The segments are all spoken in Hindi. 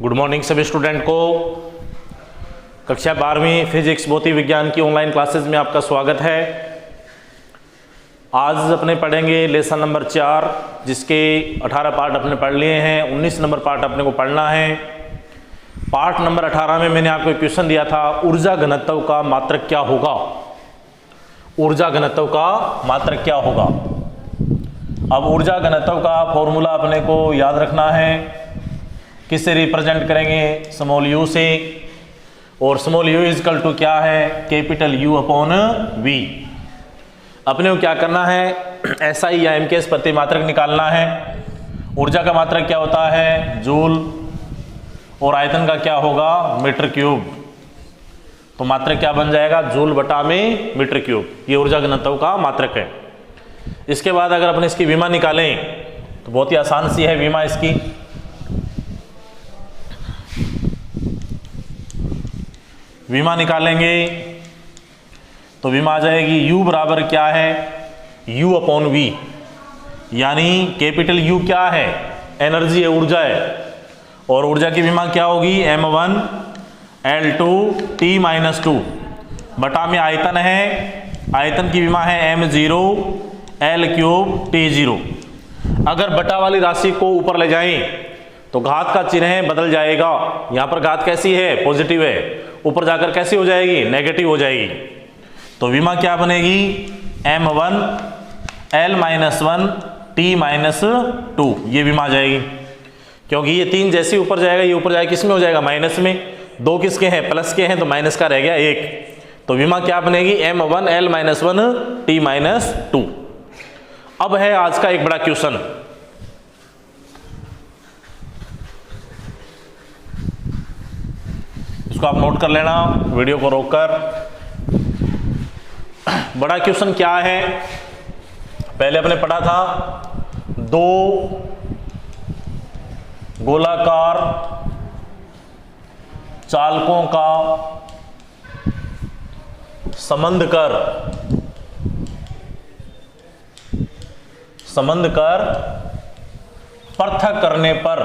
गुड मॉर्निंग सभी स्टूडेंट को। कक्षा 12वीं फिजिक्स भौतिक विज्ञान की ऑनलाइन क्लासेस में आपका स्वागत है। आज अपने पढ़ेंगे लेसन नंबर 4, जिसके 18 पार्ट अपने पढ़ लिए हैं। 19 नंबर पार्ट अपने को पढ़ना है। पार्ट नंबर 18 में मैंने आपको क्वेश्चन दिया था, ऊर्जा घनत्व का मात्रक क्या होगा। ऊर्जा घनत्व का मात्रक क्या होगा। अब ऊर्जा घनत्व का फॉर्मूला अपने को याद रखना है। किससे रिप्रेजेंट करेंगे? स्मॉल यू से। और स्मॉल यू इजकल टू क्या है? Capital U upon V. अपने को क्या करना है? एसआई या एमकेएस प्रति मात्रक निकालना है। ऊर्जा का मात्रक क्या होता है? जूल। और आयतन का क्या होगा? Metre cube. तो मात्रक क्या बन जाएगा? जूल बटा में मीटर क्यूब। ये ऊर्जा घनत्व का मात्रक है। इसके बाद अगर अपन इसकी विमा निकालें तो बहुत ही आसान सी है विमा इसकी। विमा निकालेंगे तो विमा आ जाएगी U बराबर क्या है? U upon V. यानी कैपिटल U क्या है? एनर्जी है, ऊर्जा है। और ऊर्जा की विमा क्या होगी? M1 L2 T-2 बटा में आयतन है। आयतन की विमा है M0 L3 T0। अगर बटा वाली राशि को ऊपर ले जाएं तो घात का चिन्ह बदल जाएगा। यहां पर घात कैसी है? पॉजिटिव है। ऊपर जाकर कैसी हो जाएगी? नेगेटिव हो जाएगी। तो विमा क्या बनेगी? M1 L-1 T-2 ये विमा आ जाएगी। क्योंकि ये 3 जैसे ऊपर जाएगा ये ऊपर जाएगा, किस में हो जाएगा? माइनस में। 2 किसके हैं? प्लस के हैं, तो माइनस का रह गया 1। तो विमा क्या बनेगी? M1 L-1 T-2। अब है आज का एक बड़ा क्वेश्चन। इसको आप नोट कर लेना वीडियो को रोककर। बड़ा क्वेश्चन क्या है? पहले अपने पढ़ा था, 2 गोलाकार चालकों का संबंध कर पृथक करने पर,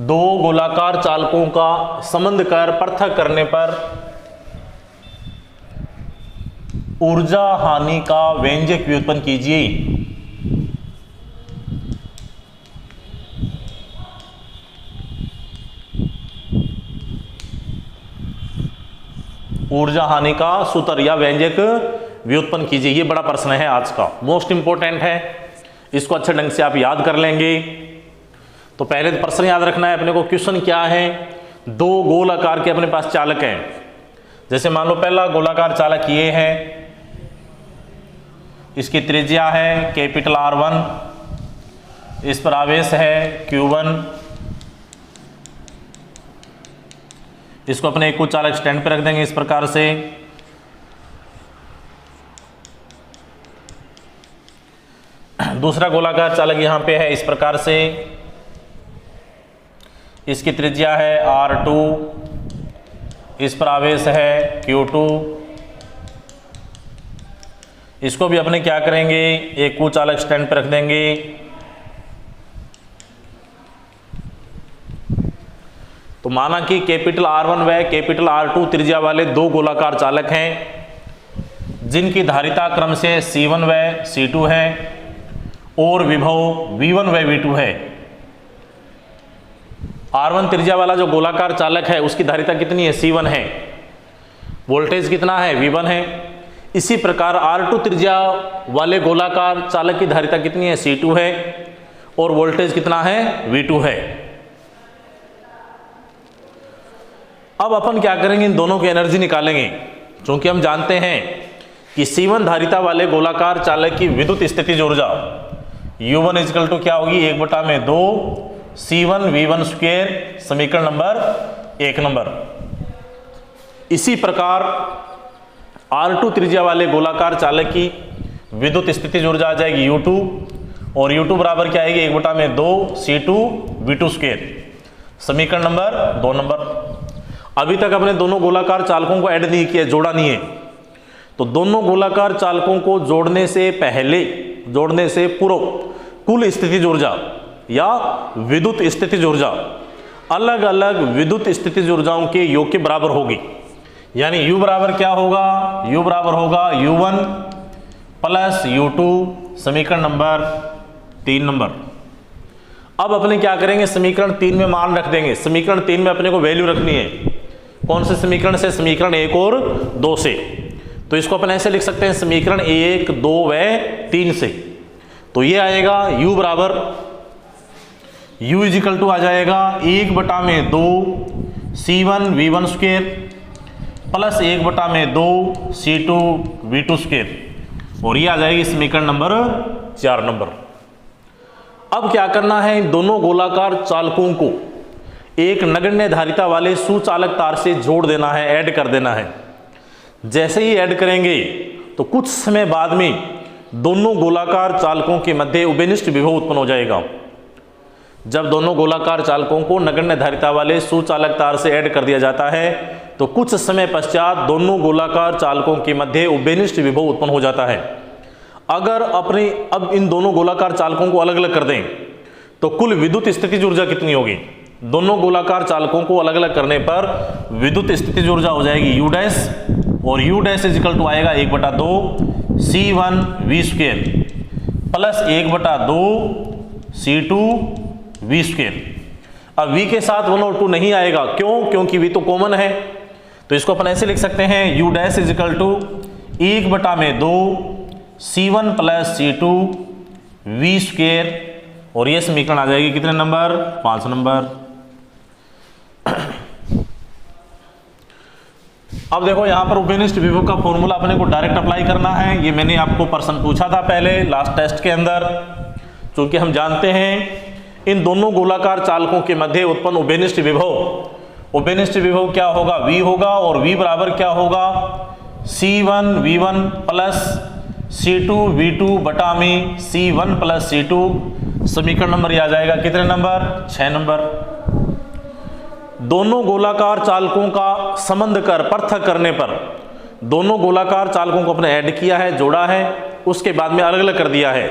2 गोलाकार चालकों का संबंध कर पृथक करने पर ऊर्जा हानि का व्यंजक व्युत्पन्न कीजिए। ऊर्जा हानि का सूत्र या व्यंजक व्युत्पन्न कीजिए। ये बड़ा प्रश्न है आज का, मोस्ट इंपोर्टेंट है। इसको अच्छे ढंग से आप याद कर लेंगे। तो पहले तो प्रश्न याद रखना है अपने को। क्वेश्चन क्या है? 2 गोल आकार के अपने पास चालक हैं। जैसे मान लो पहला गोलाकार चालक ये है, इसकी त्रिज्या है कैपिटल R1, इस पर आवेश है Q1। इसको अपने एक चालक स्टैंड पे रख देंगे इस प्रकार से। दूसरा गोलाकार चालक यहां पे है इस प्रकार से। इसकी त्रिज्या है R2, इस पर आवेश है Q2। इसको भी अपने क्या करेंगे? एक चालक स्टैंड पर रख देंगे। तो माना कि कैपिटल R1 व कैपिटल R2 त्रिज्या वाले 2 गोलाकार चालक हैं, जिनकी धारिता क्रम से C1 व C2 है और विभव V1 व V2 है। R1 त्रिज्या वाला जो गोलाकार चालक है उसकी धारिता कितनी है? C1 है। वोल्टेज कितना है? V1 है। इसी प्रकार R2 त्रिज्या वाले गोलाकार चालक की धारिता कितनी है? C2 है और वोल्टेज कितना है? V2 है। अब अपन क्या करेंगे? इन दोनों की एनर्जी निकालेंगे। क्योंकि हम जानते हैं कि C1 धारिता वाले गोलाकार चालक की विद्युत स्थितिज ऊर्जा U1 इक्वल टू क्या होगी? 1/2 C1 V1 स्क्वायर। समीकरण नंबर 1 नंबर। इसी प्रकार R2 त्रिज्या वाले गोलाकार चालक की विद्युत स्थितिज ऊर्जा आ जाएगी U2, और U2 बराबर क्या आएगी? 1/2 C2 V2 स्क्वायर। समीकरण नंबर 2 नंबर। अभी तक अपने दोनों गोलाकार चालकों को ऐड नहीं किया, जोड़ा नहीं है। तो दोनों गोलाकार चालकों को जोड़ने से पहले, जोड़ने से पूर्व कुल स्थितिज ऊर्जा या विद्युत स्थितिज ऊर्जा अलग अलग विद्युत स्थितिज ऊर्जाओं के योग के बराबर होगी। यानी U बराबर क्या होगा, U बराबर होगा U1 प्लस U2, समीकरण नंबर 3 नंबर। अब अपने क्या करेंगे, समीकरण 3 में मान रख देंगे। समीकरण 3 में अपने को वैल्यू रखनी है, कौन से समीकरण से, समीकरण 1 और 2 से। तो इसको अपन ऐसे लिख सकते हैं, समीकरण 1, 2 व 3 से। तो ये आएगा U बराबर, U इजिकल टू आ जाएगा 1/2 C1 V1 square plus 1/2 C2 V2 square, और ये आ जाएगी समीकरण नंबर 4 नंबर। अब क्या करना है, इन दोनों गोलाकार चालकों को एक नगण्य धारिता वाले सुचालक तार से जोड़ देना है, ऐड कर देना है। जैसे ही ऐड करेंगे तो कुछ समय बाद में दोनों गोलाकार चालकों के मध्य उभयनिष्ठ विभव उत्पन्न हो जाएगा। जब दोनों गोलाकार चालकों को नगण्य धारिता वाले सुचालक तार से ऐड कर दिया जाता है तो कुछ समय पश्चात दोनों गोलाकार चालकों के मध्य उभयनिष्ठ विभव उत्पन्न हो जाता है। अगर अपने अब इन दोनों गोलाकार चालकों को अलग अलग कर दें तो कुल विद्युत स्थितिज ऊर्जा कितनी होगी, दोनों गोलाकार चालकों को अलग अलग करने पर विद्युत स्थितिज ऊर्जा हो जाएगी U डैश, और U डैश इजिकल टू आएगा 1/2 C1 V square plus 1/2 C2 V square. अब V के साथ 1 और 2 नहीं आएगा, क्यों, क्योंकि V तो कॉमन है। तो इसको अपन ऐसे लिख सकते हैं, U dash is equal to 1/2 C1 plus C2 V square, और ये समीकरण आ जाएगी कितने नंबर, 5 नंबर। अब देखो यहाँ पर उभयनिष्ठ विभव का फॉर्मूला अपने को डायरेक्ट अप्लाई करना है। ये मैंने आपको प्रश्न पूछा था पहले लास्ट टेस्ट के अंदर। क्योंकि हम जानते हैं इन दोनों गोलाकार चालकों के मध्य उत्पन्न उभयनिष्ठ विभव क्या होगा, V होगा, और V बराबर क्या होगा, C1 V1 plus C2 V2 बटा में C1 प्लस C2। समीकरण नंबर ये आ जाएगा कितने नंबर, 6 नंबर। दोनों गोलाकार चालकों का संबंध कर पृथक करने पर, दोनों गोलाकार चालकों को अपने ऐड किया है, जोड़ा है, उसके बाद में अलग अलग कर दिया है।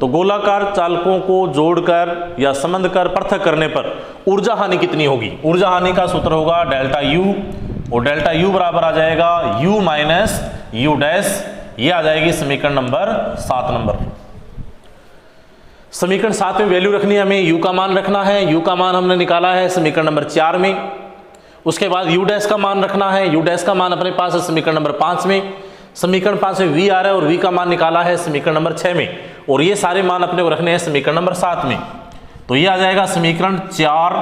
तो गोलाकार चालकों को जोड़कर या संबंध कर पृथक करने पर ऊर्जा हानि कितनी होगी, ऊर्जा हानि का सूत्र होगा डेल्टा U, और डेल्टा U बराबर आ जाएगा U माइनस U डैश। ये आ जाएगी समीकरण नंबर 7 नंबर। समीकरण 7 में वैल्यू रखनी है हमें, U का मान रखना है। U का मान हमने निकाला है समीकरण नंबर 4 में। उसके बाद U डैश का मान रखना है। U डैश का मान अपने पास है समीकरण नंबर 5 में। समीकरण 5 में V आ रहा है और V का मान निकाला है समीकरण नंबर 6 में, और ये सारे मान अपने को रखने हैं समीकरण नंबर 7 में। तो ये आ जाएगा समीकरण 4,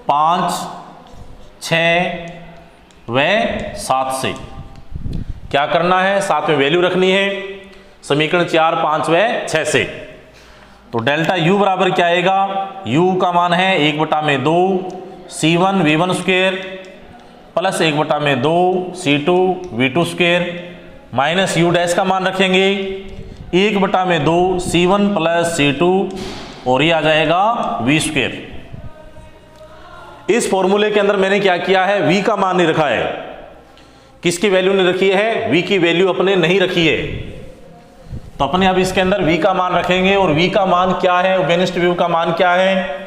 5, 6 व 7 से। क्या करना है, 7 में वैल्यू रखनी है समीकरण 4, 5 व 6 से। तो डेल्टा U बराबर क्या आएगा, U का मान है 1/2 C1 V1 square plus 1/2 C2 V2 square minus U dash का मान रखेंगे 1/2 C1 प्लस C2, और ये आ जाएगा V स्क्वेयर। इस फॉर्मूले के अंदर मैंने क्या किया है, V का मान नहीं रखा है। किसकी वैल्यू नहीं रखी है, V की वैल्यू अपने नहीं रखी है। तो अपने अब इसके अंदर V का मान रखेंगे, और V का मान क्या है, उभयनिष्ठ विभव का मान क्या है,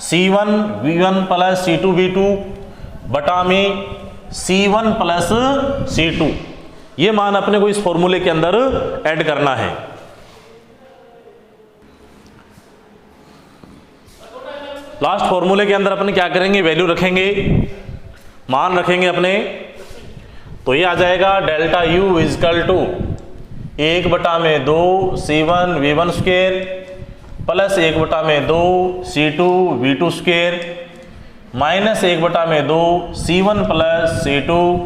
C1 V1 plus C2 V2 बटा में C1 प्लस C2। ये मान अपने को इस फॉर्मूले के अंदर ऐड करना है। लास्ट फॉर्मूले के अंदर अपने क्या करेंगे, वैल्यू रखेंगे, मान रखेंगे अपने। तो ये आ जाएगा delta U is equal to 1/2 C1 V1 square plus 1/2 C2 V2 square minus 1/2 C1 plus C2।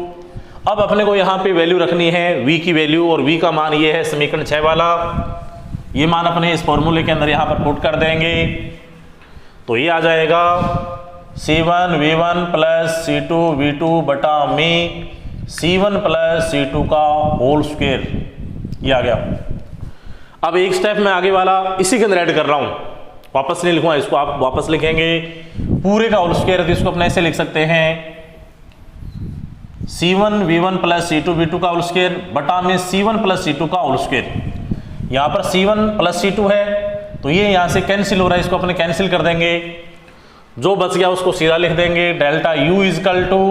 अब अपने को यहाँ पे वैल्यू रखनी है V की वैल्यू, और V का मान ये है समीकरण 6 वाला। ये मान अपने इस फॉर्मूले के अंदर यहाँ पर पुट कर देंगे। तो ये आ जाएगा C1 V1 plus C2 V2 बटा में C1 प्लस C2 का होल स्क्वेयर। ये आ गया। अब एक स्टेप में आगे वाला इसी के अंदर ऐड कर रहा हूं, वापस नहीं लिखूंगा, इसको आप वापस लिखेंगे पूरे का होल स्क्वायर। तो इसको अपने ऐसे लिख सकते हैं C1 V1 plus C2 V2 का होल स्क्वायर बटा में C1 प्लस C2 का होल स्क्वायर। यहाँ पर C1 प्लस C2 है तो ये यहाँ से कैंसिल हो रहा है, इसको अपने कैंसिल कर देंगे। जो बच गया उसको सीधा लिख देंगे, delta U is equal to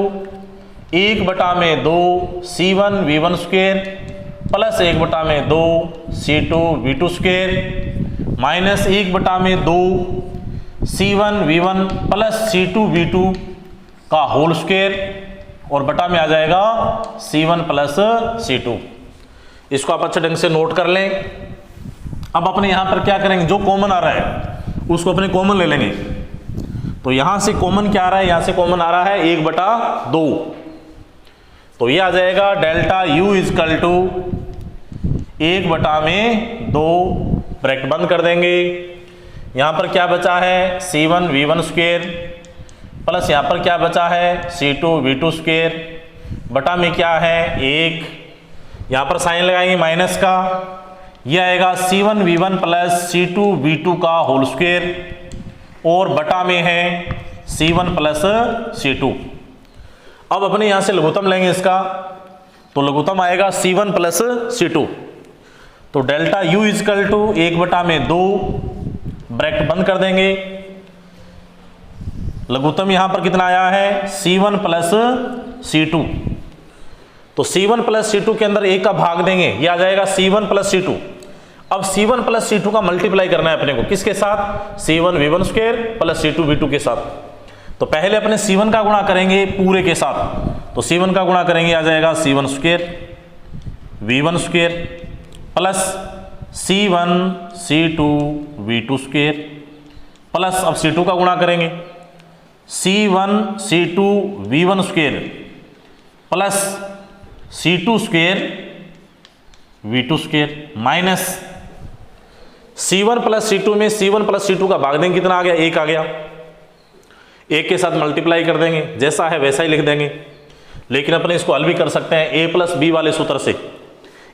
1/2 C1 V1 square plus 1/2 C2 V2 square minus 1/2 C1 V1 plus C2 V2 का होल स्क्वेयर और बटा में आ जाएगा C1 प्लस C2। इसको आप अच्छे ढंग से नोट कर लें। अब अपने यहां पर क्या करेंगे, जो कॉमन आ रहा है उसको अपने कॉमन ले लेंगे। तो यहां से कॉमन क्या आ रहा है, यहां से कॉमन आ रहा है 1/2, तो ये आ जाएगा delta U is equal to 1/2 bracket बंद कर देंगे। यहां पर क्या बचा है C1 V1 स्क्वेयर प्लस यहां पर क्या बचा है C2 V2 स्क्वेयर बटा में क्या है 1, यहां पर साइन लगाएंगे माइनस का, यह आएगा C1 V1 plus C2 V2 का होल स्क्वेयर और बटा में है C1 प्लस C2। अब अपने यहां से लघुत्तम लेंगे इसका, तो लघुत्तम आएगा C1 प्लस C2। तो delta U is equal to 1/2 bracket बंद कर देंगे। लघुत्तम यहां पर कितना आया है C1 प्लस C2, तो C1 प्लस C2 के अंदर 1 का भाग देंगे, यह आ जाएगा C1 प्लस C2। अब C1 प्लस C2 का मल्टीप्लाई करना है अपने को, किसके साथ C1 V1 square plus C2 V2 के साथ। तो पहले अपने C1 का गुणा करेंगे पूरे के साथ, तो C1 का गुणा करेंगे आ जाएगा C1 square V1 square plus C1 C2 V2 square plus अब C2 का गुणा करेंगे C1 C2 V1 square plus C2 square V2 square minus C1 plus C2 में C1 प्लस C2 का भाग देंगे, कितना आ गया 1 आ गया, 1 के साथ मल्टीप्लाई कर देंगे, जैसा है वैसा ही लिख देंगे। लेकिन अपने इसको हल भी कर सकते हैं A प्लस B वाले सूत्र से।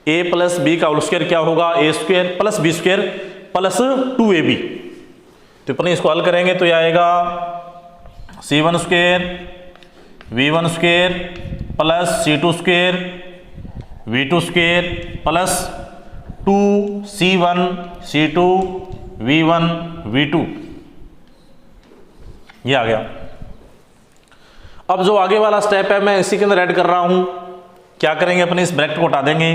A प्लस B का होल स्क्वायर क्या होगा A square plus B square plus 2AB। तो अपने इसको हल करेंगे तो यह आएगा C1 square V1 square plus C2 square V2 square plus 2C1 C2 V1 V2, ये आ गया। अब जो आगे वाला स्टेप है मैं इसी के अंदर ऐड कर रहा हूं। क्या करेंगे अपने इस ब्रैकेट को हटा देंगे,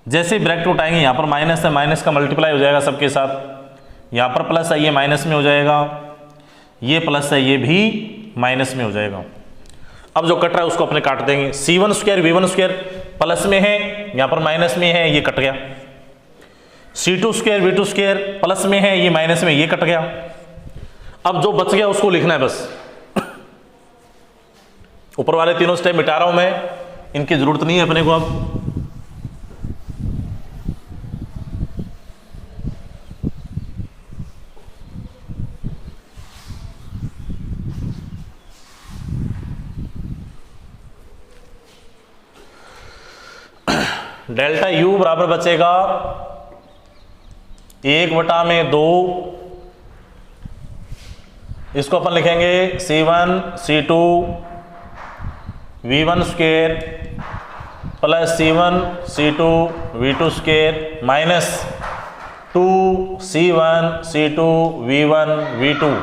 जैसे ही ब्रैकेट उठाएंगे यहां पर माइनस है, माइनस का मल्टीप्लाई हो जाएगा सबके साथ, यहां पर प्लस है ये माइनस में हो जाएगा, ये प्लस है ये भी माइनस में हो जाएगा। अब जो कट रहा है उसको अपने काट देंगे, C1 square V1 square plus में है, यहां पर माइनस में है, ये कट गया। C2 square V2 square plus में है, ये माइनस में, ये कट गया। अब जो बच गया उसको लिखना है बस। ऊपर वाले तीनों स्टेप मिटा रहा हूं मैं, इनकी जरूरत नहीं है अपने को। अब डेल्टा U बराबर बचेगा 1/2, इसको अपन लिखेंगे C1 C2 V1 square plus C1 C2 V2 square minus 2C1 C2 V1 V2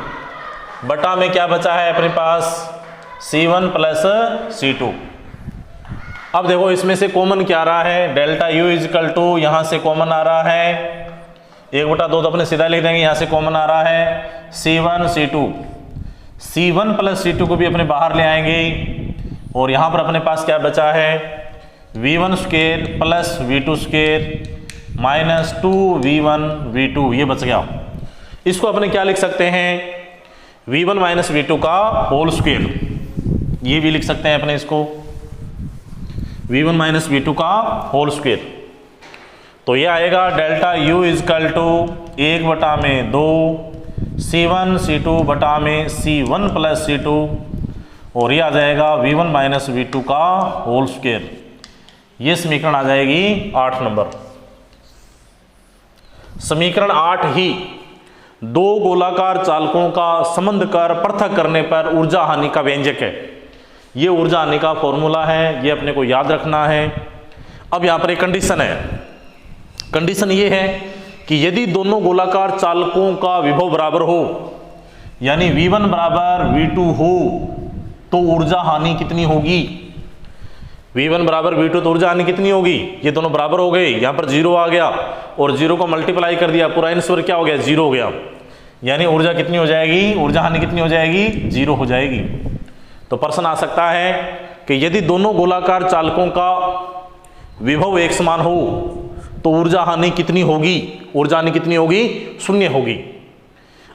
बटा में क्या बचा है अपने पास C1 प्लस C2। अब देखो इसमें से कॉमन क्या आ रहा है, डेल्टा U इजकल टू यहां से कॉमन आ रहा है 1/2, तो अपने सीधा लिख देंगे, यहां से कॉमन आ रहा है C1 C2, C1 plus C2 को भी अपने बाहर ले आएंगे और यहां पर अपने पास क्या बचा है V1 square plus V2 square minus 2V1 V2, ये बच गया। इसको अपने क्या लिख सकते हैं V1 माइनस V2 का होल स्क्वायर, ये भी लिख सकते हैं अपने इसको V1 माइनस V2 का होल स्क्वायर। तो ये आएगा delta U is equal to 1/2 C1 C2 बटा में C1 प्लस C2 और ये आ जाएगा V1 माइनस V2 का होल स्क्वायर। ये समीकरण आ जाएगी 8 नंबर। समीकरण 8 ही दो गोलाकार चालकों का संबंध कर पृथक करने पर ऊर्जा हानि का व्यंजक है। ये ऊर्जा हानि का फॉर्मूला है, ये अपने को याद रखना है। अब यहां पर एक कंडीशन है, कंडीशन ये है कि यदि दोनों गोलाकार चालकों का विभव बराबर हो, यानी V1 बराबर V2 हो तो ऊर्जा हानि कितनी होगी? V1 बराबर V2 तो ऊर्जा हानि कितनी होगी? ये दोनों बराबर हो गए, यहां पर 0 आ गया और 0 को मल्टीप्लाई कर दिया, पूरा आंसर क्या हो गया? 0 हो गया। यानी ऊर्जा कितनी हो जाएगी? ऊर्जा हानि कितनी हो जाएगी? 0 हो जाएगी। तो प्रश्न आ सकता है कि यदि दोनों गोलाकार चालकों का विभव एक समान हो तो ऊर्जा हानि कितनी होगी? ऊर्जा हानि कितनी होगी? 0 होगी।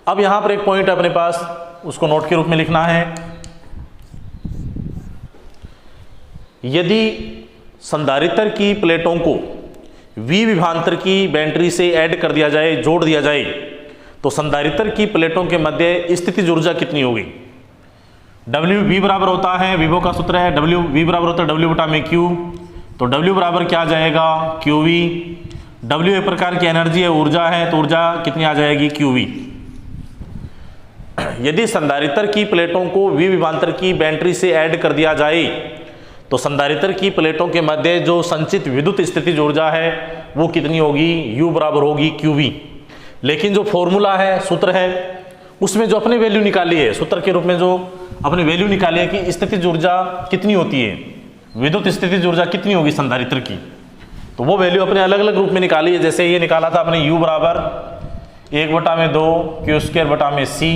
अब यहां पर एक पॉइंट अपने पास, उसको नोट के रूप में लिखना है। यदि संधारित्र की प्लेटों को V विभवांतर की बैटरी से ऐड कर दिया जाए, जोड़ दिया जाए, तो संधारित्र की प्लेटों के मध्य स्थितिज ऊर्जा कितनी होगी? W बराबर होता है, विभव का सूत्र है, V बराबर होता है W बटा में Q। तो W बराबर क्या आ जाएगा? QV। W एक प्रकार की एनर्जी है, ऊर्जा है, तो ऊर्जा कितनी आ जाएगी? QV। यदि संधारित्र की प्लेटों को V विभवांतर की बैटरी से ऐड कर दिया जाए तो संधारित्र की प्लेटों के मध्य जो संचित विद्युत स्थितिज ऊर्जा है वो कितनी होगी? U बराबर होगी QV। लेकिन जो फॉर्मूला है, सूत्र है, उसमें जो अपनी वैल्यू निकाली है, सूत्र के रूप में जो अपनी वैल्यू निकाली है कि स्थितिज ऊर्जा कितनी होती है, विद्युत स्थितिज ऊर्जा कितनी होगी संधारित्र की, तो वो वैल्यू अपने अलग अलग रूप में निकाली है। जैसे ये निकाला था अपने U बराबर 1/2 Q² बटा में C,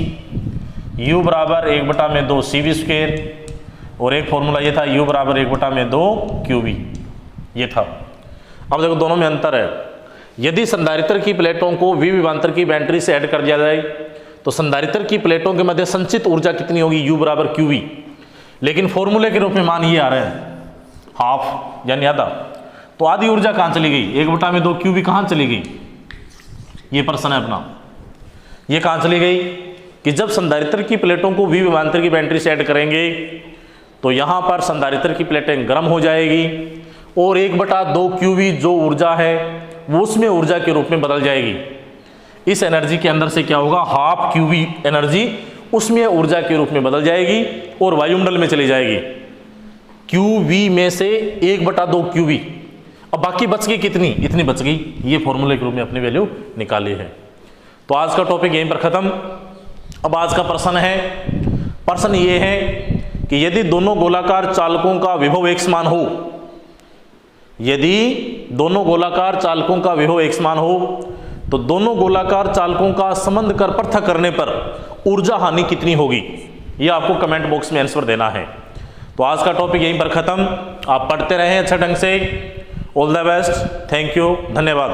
U बराबर 1/2 CV², और एक फॉर्मूला ये था U बराबर 1/2 QV, ये था। अब देखो दोनों में अंतर है। यदि संधारित्र की प्लेटों को V विभवांतर की बैटरी से ऐड कर दिया जाए तो संधारित्र की प्लेटों के मध्य संचित ऊर्जा कितनी होगी? U बराबर QV। लेकिन फॉर्मूले के रूप में मान ये आ रहा है हाफ, यानी आधा। तो आधी ऊर्जा कहाँ चली गई? 1/2 QV कहाँ चली गई? ये प्रश्न है अपना। ये कहाँ चली गई कि जब संधारित्र की प्लेटों को V विभवांतर की बैटरी से ऐड करेंगे तो यहाँ पर संधारित्र की प्लेटें गर्म हो जाएगी और 1/2 QV जो ऊर्जा है वो उसमें ऊर्जा के रूप में बदल जाएगी। इस एनर्जी के अंदर से क्या होगा? हाफ QV एनर्जी उसमें ऊर्जा के रूप में बदल जाएगी और वायुमंडल में चली जाएगी। QV में से 1/2 QV। अब बाकी बच गई कितनी? इतनी बच गई। ये फॉर्मूले के रूप में अपनी वैल्यू निकाली है। तो आज का टॉपिक यहीं पर खत्म। अब आज का प्रश्न है, प्रश्न ये है कि यदि दोनों गोलाकार चालकों का विभव एक समान हो, यदि दोनों गोलाकार चालकों का विभव एक समान हो तो दोनों गोलाकार चालकों का संबंध कर पृथक करने पर ऊर्जा हानि कितनी होगी? यह आपको कमेंट बॉक्स में आंसर देना है। तो आज का टॉपिक यहीं पर खत्म। आप पढ़ते रहें अच्छा ढंग से। All the best, thank you, धन्यवाद।